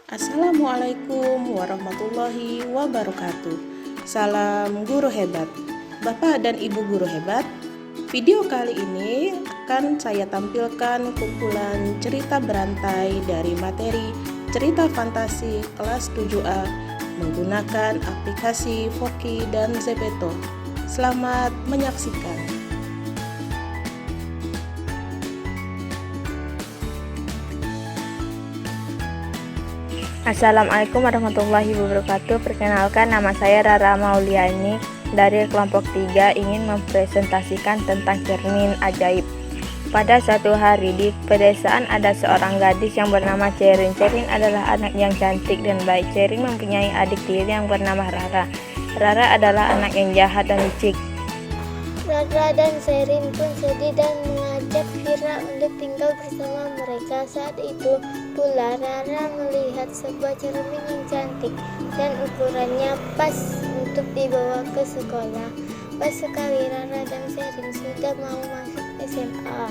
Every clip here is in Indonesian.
Assalamualaikum warahmatullahi wabarakatuh. Salam guru hebat, Bapak dan Ibu guru hebat. Video kali ini akan saya tampilkan kumpulan cerita berantai dari materi cerita fantasi kelas 7A menggunakan aplikasi Voki dan Zepeto. Selamat menyaksikan. Assalamualaikum warahmatullahi wabarakatuh. Perkenalkan, nama saya Rara Mauliani dari kelompok 3 ingin mempresentasikan tentang cermin ajaib. Pada suatu hari di pedesaan ada seorang gadis yang bernama Cerin. Cerin adalah anak yang cantik dan baik. Cerin mempunyai adik tiri yang bernama Rara. Rara adalah anak yang jahat dan licik. Rara dan Cerin pun sedih dan mengajak Vira untuk tinggal bersama mereka. Saat itu pula Rara melihat sebuah cermin yang cantik dan ukurannya pas untuk dibawa ke sekolah. Pas sekali Rara dan Cerin sudah mau masuk SMA.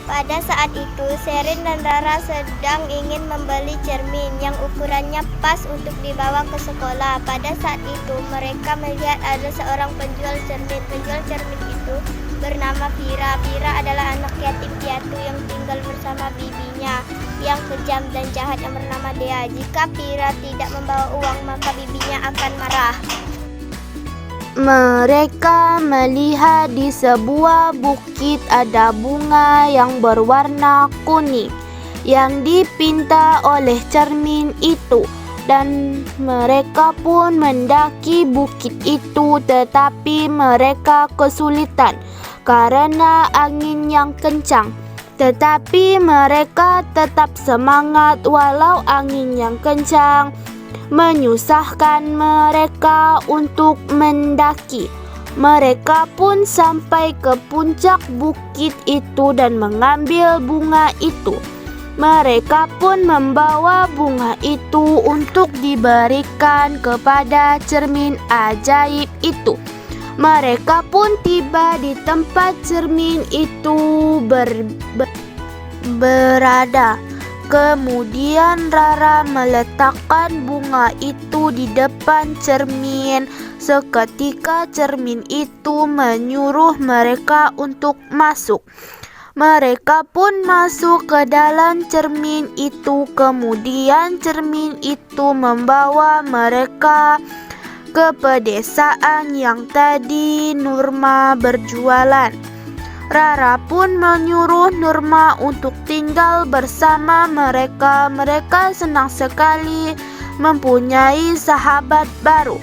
Pada saat itu Cerin dan Rara sedang ingin membeli cermin yang ukurannya pas untuk dibawa ke sekolah. Pada saat itu mereka melihat ada seorang penjual cermin. Penjual cermin itu bernama Vira. Vira adalah anak yatim piatu yang tinggal bersama bibinya yang kejam dan jahat yang bernama Dea. Jika Vira tidak membawa uang maka bibinya akan marah. Mereka melihat di sebuah bukit ada bunga yang berwarna kuning yang dipinta oleh cermin itu, dan mereka pun mendaki bukit itu, tetapi mereka kesulitan karena angin yang kencang. Tetapi mereka tetap semangat walau angin yang kencang menyusahkan mereka untuk mendaki. Mereka pun sampai ke puncak bukit itu dan mengambil bunga itu. Mereka pun membawa bunga itu untuk diberikan kepada cermin ajaib itu. Mereka pun tiba di tempat cermin itu berada. Kemudian Rara meletakkan bunga itu di depan cermin. Seketika cermin itu menyuruh mereka untuk masuk. Mereka pun masuk ke dalam cermin itu. Kemudian cermin itu membawa mereka ke pedesaan yang tadi Nurma berjualan. Rara pun menyuruh Nurma untuk tinggal bersama mereka. Mereka senang sekali mempunyai sahabat baru.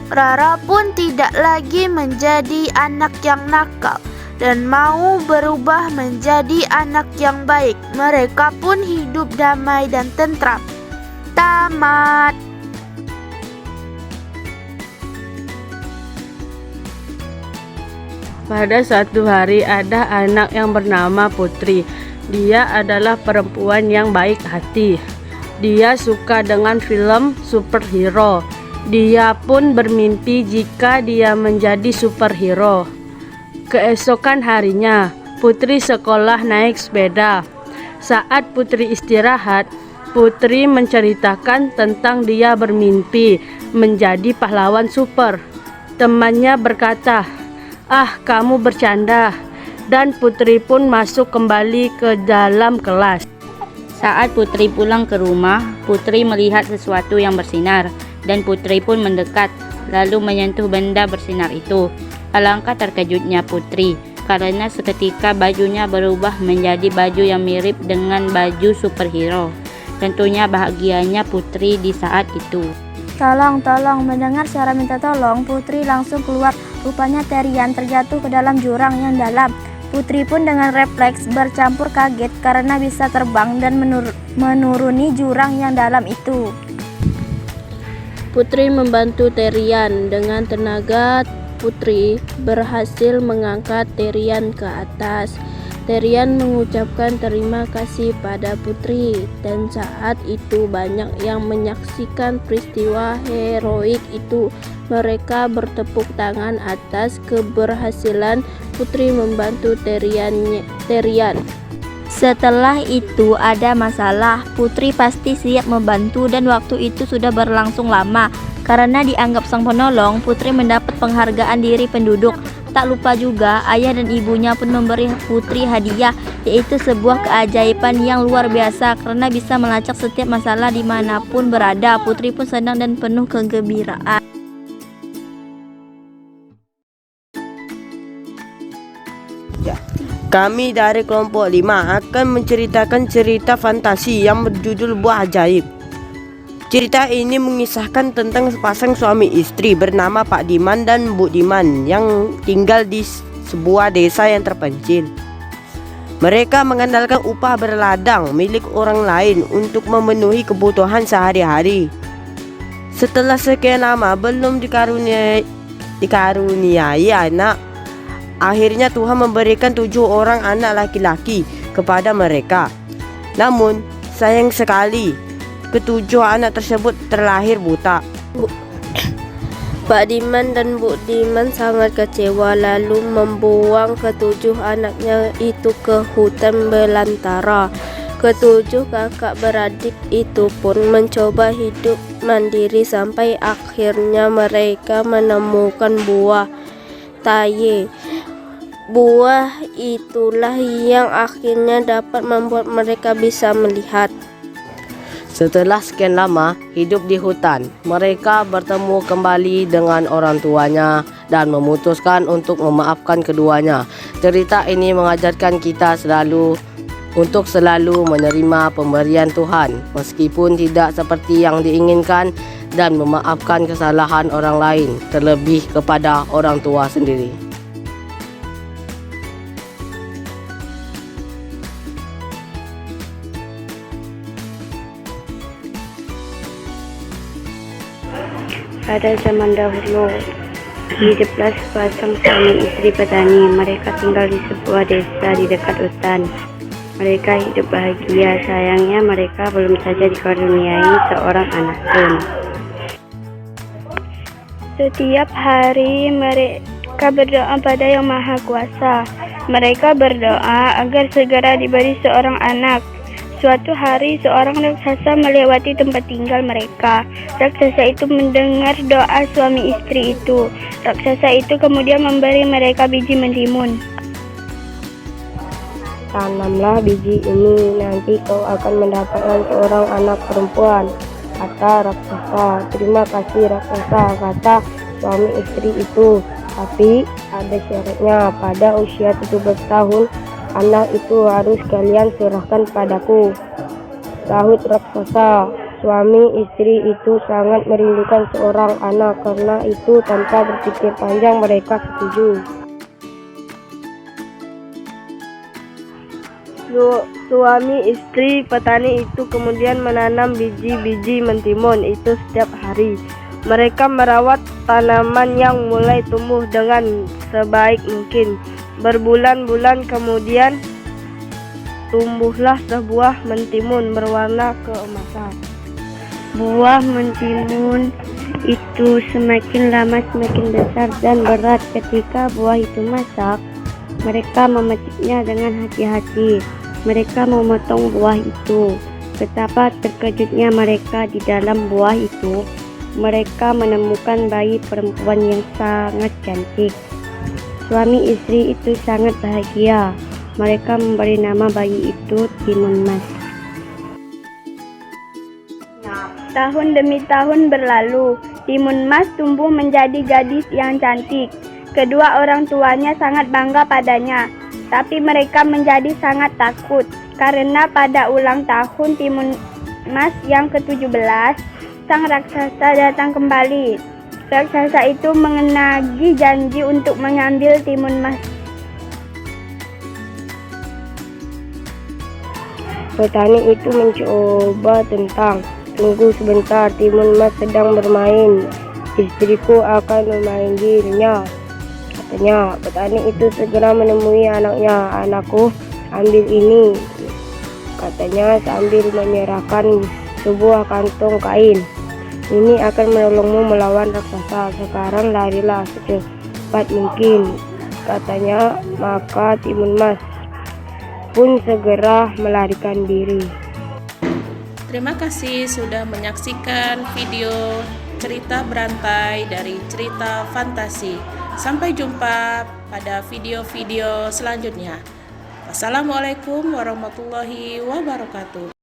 Rara pun tidak lagi menjadi anak yang nakal dan mau berubah menjadi anak yang baik. Mereka pun hidup damai dan tentram. Tamat. Pada suatu hari ada anak yang bernama Putri. Dia adalah perempuan yang baik hati. Dia suka dengan film superhero. Dia pun bermimpi jika dia menjadi superhero. Keesokan harinya, Putri sekolah naik sepeda. Saat Putri istirahat, Putri menceritakan tentang dia bermimpi menjadi pahlawan super. Temannya berkata, "Ah, kamu bercanda." Dan Putri pun masuk kembali ke dalam kelas. Saat Putri pulang ke rumah, Putri melihat sesuatu yang bersinar, dan Putri pun mendekat, lalu menyentuh benda bersinar itu. Alangkah terkejutnya Putri, karena seketika bajunya berubah menjadi baju yang mirip dengan baju superhero. Tentunya bahagianya Putri di saat itu. Tolong, mendengar suara minta tolong, Putri langsung keluar. Rupanya Terian terjatuh ke dalam jurang yang dalam. Putri pun dengan refleks bercampur kaget karena bisa terbang dan menuruni jurang yang dalam itu. Putri membantu Terian. Dengan tenaga Putri berhasil mengangkat Terian ke atas. Terian mengucapkan terima kasih pada Putri, dan saat itu banyak yang menyaksikan peristiwa heroik itu. Mereka bertepuk tangan atas keberhasilan Putri membantu Terian. Setelah itu ada masalah, Putri pasti siap membantu dan waktu itu sudah berlangsung lama. Karena dianggap sang penolong, Putri mendapat penghargaan diri penduduk. Tak lupa juga, ayah dan ibunya pun memberi Putri hadiah, yaitu sebuah keajaiban yang luar biasa karena bisa melacak setiap masalah dimanapun berada. Putri pun senang dan penuh kegembiraan. Kami dari kelompok 5 akan menceritakan cerita fantasi yang berjudul Buah Ajaib. Cerita ini mengisahkan tentang sepasang suami istri bernama Pak Diman dan Bu Diman yang tinggal di sebuah desa yang terpencil. Mereka mengandalkan upah berladang milik orang lain untuk memenuhi kebutuhan sehari-hari. Setelah sekian lama belum dikaruniai anak, akhirnya Tuhan memberikan 7 orang anak laki-laki kepada mereka. Namun sayang sekali, ketujuh anak tersebut terlahir buta. Pak Diman dan Bu Diman sangat kecewa lalu membuang ketujuh anaknya itu ke hutan belantara. Ketujuh kakak beradik itu pun mencoba hidup mandiri sampai akhirnya mereka menemukan buah taye. Buah itulah yang akhirnya dapat membuat mereka bisa melihat. Setelah sekian lama hidup di hutan, mereka bertemu kembali dengan orang tuanya dan memutuskan untuk memaafkan keduanya. Cerita ini mengajarkan kita untuk selalu menerima pemberian Tuhan meskipun tidak seperti yang diinginkan dan memaafkan kesalahan orang lain, terlebih kepada orang tua sendiri. Pada zaman dahulu, hiduplah sepasang suami istri petani. Mereka tinggal di sebuah desa di dekat hutan. Mereka hidup bahagia. Sayangnya mereka belum saja dikaruniai seorang anak pun. Setiap hari mereka berdoa pada Yang Maha Kuasa. Mereka berdoa agar segera diberi seorang anak. Suatu hari seorang raksasa melewati tempat tinggal mereka. Raksasa itu mendengar doa suami istri itu. Raksasa itu kemudian memberi mereka biji mentimun. Tanamlah biji ini, nanti kau akan mendapatkan seorang anak perempuan, kata raksasa. Terima kasih raksasa, kata suami istri itu. Tapi ada syaratnya, pada usia 17 tahun anak itu harus kalian serahkan padaku, sahut raksasa. Suami istri itu sangat merindukan seorang anak, karena itu tanpa berpikir panjang mereka setuju. Suami istri petani itu kemudian menanam biji-biji mentimun itu setiap hari. Mereka merawat tanaman yang mulai tumbuh dengan sebaik mungkin. Berbulan-bulan kemudian tumbuhlah sebuah mentimun berwarna keemasan. Buah mentimun itu semakin lama semakin besar dan berat. Ketika buah itu masak, mereka memetiknya dengan hati-hati. Mereka memotong buah itu. Betapa terkejutnya mereka di dalam buah itu. Mereka menemukan bayi perempuan yang sangat cantik. Suami istri itu sangat bahagia. Mereka memberi nama bayi itu Timun Mas. Tahun demi tahun berlalu, Timun Mas tumbuh menjadi gadis yang cantik. Kedua orang tuanya sangat bangga padanya, tapi mereka menjadi sangat takut karena pada ulang tahun Timun Mas yang ke-17, sang raksasa datang kembali. Raksasa itu menagih janji untuk mengambil Timun Mas. Petani itu mencoba tentang, tunggu sebentar, Timun Mas sedang bermain. Istriku akan memanggilnya, katanya. Petani itu segera menemui anaknya. Anakku, ambil ini, katanya sambil menyerahkan sebuah kantong kain. Ini akan menolongmu melawan raksasa. Sekarang larilah secepat mungkin, katanya. Maka Timun Mas pun segera melarikan diri. Terima kasih sudah menyaksikan video cerita berantai dari Cerita Fantasi. Sampai jumpa pada video-video selanjutnya. Wassalamualaikum warahmatullahi wabarakatuh.